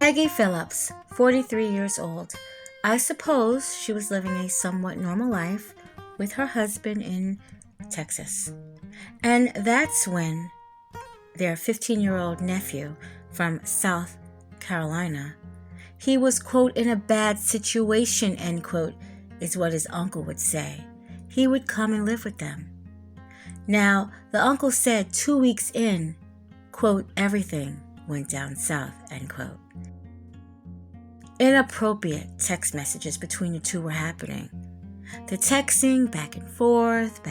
Peggy Phillips, 43 years old. I suppose she was living a somewhat normal life with her husband in Texas. And that's when their 15-year-old nephew from South Carolina, he was, quote, in a bad situation, end quote, is what his uncle would say. He would come and live with them. Now, the uncle said 2 weeks in, quote, everything went down south, end quote. Inappropriate text messages between the two were happening. The texting back and forth,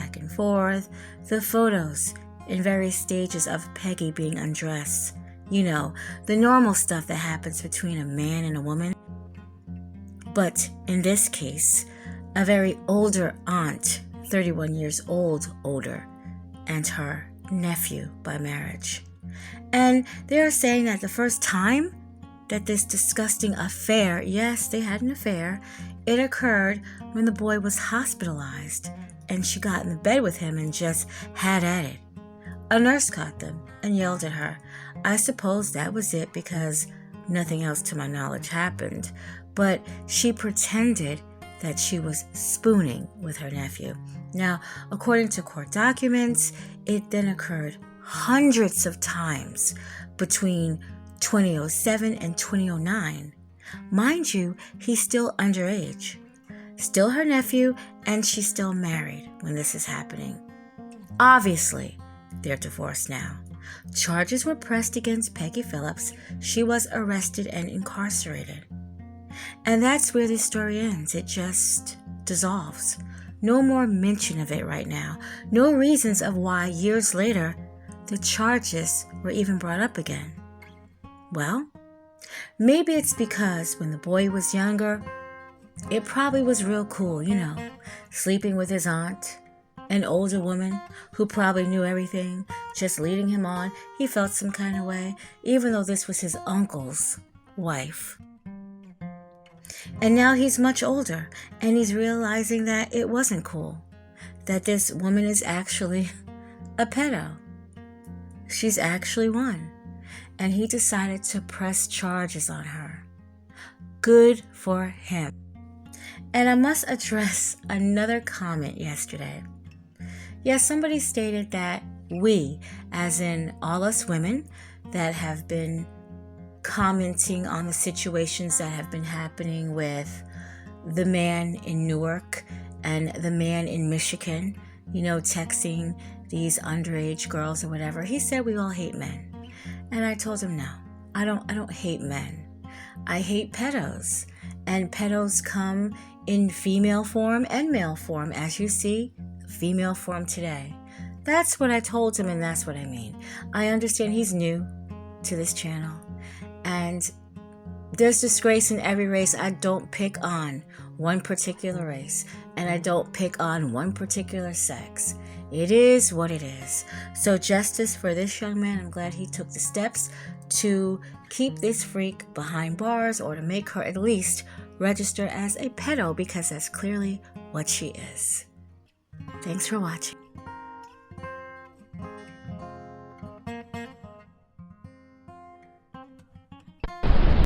the photos in various stages of Peggy being undressed. You know, the normal stuff that happens between a man and a woman. But in this case, a very older aunt, 31 years old older, and her nephew by marriage. And they are saying that the first time that this disgusting affair, yes, they had an affair, it occurred when the boy was hospitalized and she got in the bed with him and just had at it. A nurse caught them and yelled at her. I suppose that was it because nothing else to my knowledge happened. But she pretended that she was spooning with her nephew. Now, according to court documents, it then occurred hundreds of times between 2007 and 2009. Mind you, he's still underage. Still her nephew, and she's still married when this is happening. Obviously, they're divorced now. Charges were pressed against Peggy Phillips. She was arrested and incarcerated. And that's where this story ends. It just dissolves. No more mention of it right now. No reasons of why years later the charges were even brought up again. Well, maybe it's because when the boy was younger, it probably was real cool, you know, sleeping with his aunt, an older woman who probably knew everything, just leading him on. He felt some kind of way, even though this was his uncle's wife. And now he's much older, and he's realizing that it wasn't cool, that this woman is actually a pedo. She's actually one. And he decided to press charges on her. Good for him. And I must address another comment yesterday. Yes, somebody stated that we, as in all us women that have been commenting on the situations that have been happening with the man in Newark and the man in Michigan, you know, texting these underage girls or whatever. He said we all hate men. And I told him, no, I don't hate men. I hate pedos. And pedos come in female form and male form, as you see, female form today. That's what I told him, and that's what I mean. I understand he's new to this channel. And there's disgrace in every race. I don't pick on one particular race. And I don't pick on one particular sex. It is what it is. So justice for this young man. I'm glad he took the steps to keep this freak behind bars or to make her at least register as a pedo, because that's clearly what she is. Thanks for watching.